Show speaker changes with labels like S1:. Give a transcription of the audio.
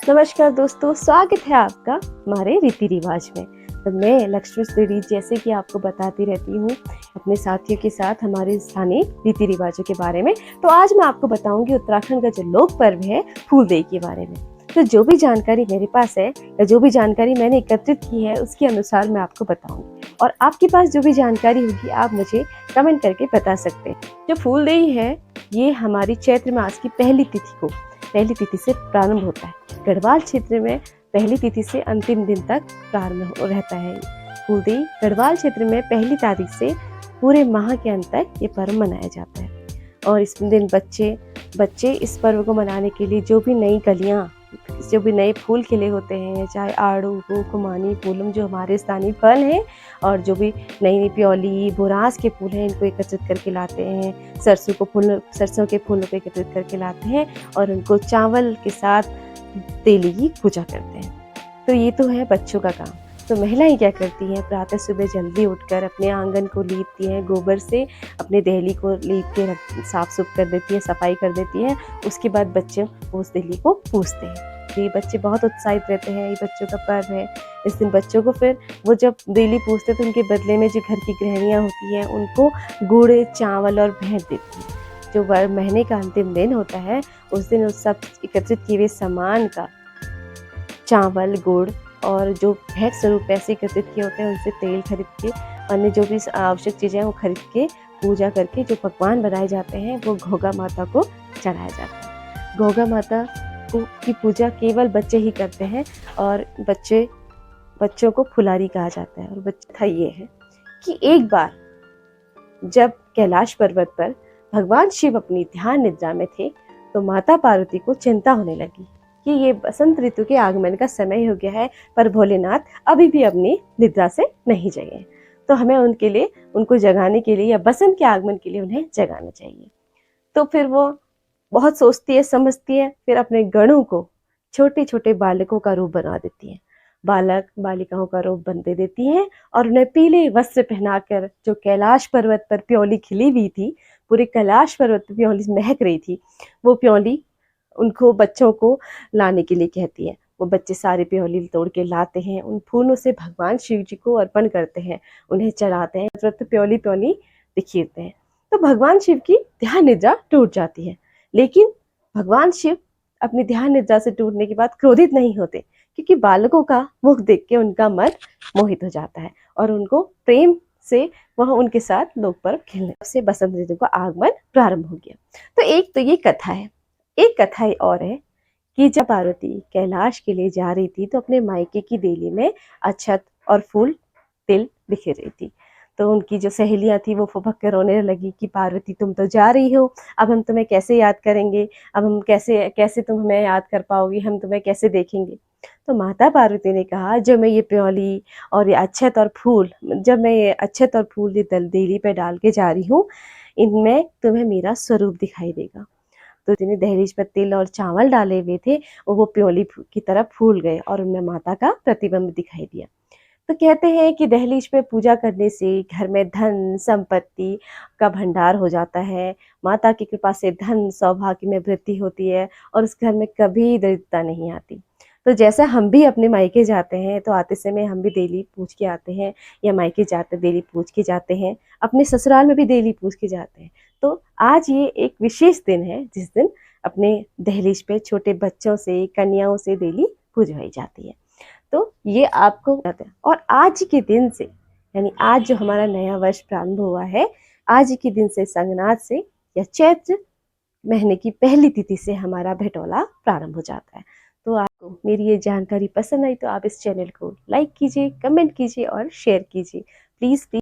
S1: नमस्कार दोस्तों, स्वागत है आपका हमारे रीति रिवाज में। तो मैं लक्ष्मी देवी जैसे कि आपको बताती रहती हूँ अपने साथियों के साथ हमारे स्थानीय रीति रिवाजों के बारे में। तो आज मैं आपको बताऊंगी उत्तराखंड का जो लोक पर्व है फूलदेई के बारे में। तो जो भी जानकारी मेरे पास है या जो भी जानकारी मैंने एकत्रित की है उसके अनुसार मैं आपको बताऊंगी, और आपके पास जो भी जानकारी होगी आप मुझे कमेंट करके बता सकते हैं। जो फूलदेई है ये हमारी चैत्र मास की पहली तिथि से प्रारंभ होता है। गढ़वाल क्षेत्र में पहली तिथि से अंतिम दिन तक प्रारंभ रहता है। फूलदेई गढ़वाल क्षेत्र में पहली तारीख से पूरे माह के अंत तक ये पर्व मनाया जाता है। और इस दिन बच्चे इस पर्व को मनाने के लिए जो भी नई कलियाँ, जो भी नए फूल खिले होते हैं, चाहे आड़ू हो, खुमानी, पूलम जो हमारे स्थानीय फल हैं, और जो भी नई प्योली, बुरांस के फूल हैं, इनको एकत्रित करके लाते हैं। सरसों के फूलों को एकत्रित करके लाते हैं और उनको चावल के साथ तेली की पूजा करते हैं। तो ये तो है बच्चों का काम। तो महिलाएं क्या करती हैं, प्रातः सुबह जल्दी उठकर अपने आंगन को लीपती हैं, गोबर से अपने दहली को लीप के साफ सुफ कर देती है, सफाई कर देती हैं। उसके बाद बच्चे उस दहली को पूजते हैं। तो ये बच्चे बहुत उत्साहित रहते हैं, ये बच्चों का पर्व है। इस दिन बच्चों को फिर वो जब दहली पूजते तो उनके बदले में जो घर की गृहिणियाँ होती हैं उनको गुड़, चावल और भेंट देती हैं। जो महीने का अंतिम दिन होता है उस दिन उस सब एकत्रित किए हुए सामान का चावल, गुड़ और जो भेंट स्वरूप पैसे एकत्रित किए होते हैं उनसे तेल खरीद के, अन्य जो भी आवश्यक चीज़ें हैं वो खरीद के पूजा करके जो पकवान बनाए जाते हैं वो घोगा माता को चढ़ाया जाता है। घोगा माता की पूजा केवल बच्चे ही करते हैं और बच्चों को फुलारी कहा जाता है। और बच्चा ये है कि एक बार जब कैलाश पर्वत पर भगवान शिव अपनी ध्यान निद्रा में थे तो माता पार्वती को चिंता होने लगी कि ये बसंत ऋतु के आगमन का समय हो गया है, पर भोलेनाथ अभी भी अपनी निद्रा से नहीं जगे, तो हमें उनको जगाने के लिए या बसंत के आगमन के लिए उन्हें जगाना चाहिए। तो फिर वो बहुत सोचती है, समझती है, फिर अपने गणों को छोटे छोटे बालकों का रूप बना देती है, बालक बालिकाओं का रूप बन दे देती हैं और उन्हें पीले वस्त्र पहनाकर, जो कैलाश पर्वत पर प्योली खिली हुई थी, पूरे कैलाश पर्वत पर प्योली महक रही थी, वो प्योली उनको बच्चों को लाने के लिए कहती है। वो बच्चे सारे प्योली तोड़ के लाते हैं, उन फूलों से भगवान शिव जी को अर्पण करते हैं, उन्हें चढ़ाते हैं, तो प्योली बिखेरते हैं। तो भगवान शिव की ध्यान निद्रा टूट जाती है, लेकिन भगवान शिव अपनी ध्यान निद्रा से टूटने के बाद क्रोधित नहीं होते, क्योंकि बालकों का मुख देख के उनका मन मोहित हो जाता है और उनको प्रेम से वह उनके साथ लोक पर्व खेलने से बसंत ऋतु का आगमन प्रारंभ हो गया। तो एक तो ये कथा है। एक कथा और है कि जब पार्वती कैलाश के लिए जा रही थी तो अपने मायके की देली में अक्षत और फूल तिल बिखेर रही थी। तो उनकी जो सहेलियां थी वो फुफक कर रोने लगी कि पार्वती तुम तो जा रही हो, अब हम तुम्हें कैसे याद करेंगे, अब हम कैसे तुम हमें याद कर पाओगी, हम तुम्हें कैसे देखेंगे। तो माता पार्वती ने कहा, जब मैं ये प्योली और ये अक्षत और फूल ये देली पे डाल के जा रही हूँ, इनमें तुम्हें मेरा स्वरूप दिखाई देगा। तो जिन्हें दहलीज पर तिल और चावल डाले हुए थे वो प्योली की तरफ फूल गए और उनमें माता का प्रतिबिंब दिखाई दिया। तो कहते हैं कि दहलीज पे पूजा करने से घर में धन संपत्ति का भंडार हो जाता है, माता की कृपा से धन सौभाग्य में वृद्धि होती है और उस घर में कभी दरिद्रता नहीं आती। तो जैसा हम भी अपने मायके जाते हैं तो आते समय हम भी देली पूछ के आते हैं, या मायके जाते देली पूछ के जाते हैं, अपने ससुराल में भी देली पूछ के जाते हैं। तो आज ये एक विशेष दिन है जिस दिन अपने दहलीज पे छोटे बच्चों से, कन्याओं से देली पूजवाई जाती है। तो ये आपको बताते हैं। और आज के दिन से, यानी आज जो हमारा नया वर्ष प्रारंभ हुआ है, आज के दिन से संगनाथ से या चैत्र महीने की पहली तिथि से हमारा भेटौला प्रारंभ हो जाता है। तो आपको मेरी ये जानकारी पसंद आई तो आप इस चैनल को लाइक कीजिए, कमेंट कीजिए और शेयर कीजिए। प्लीज़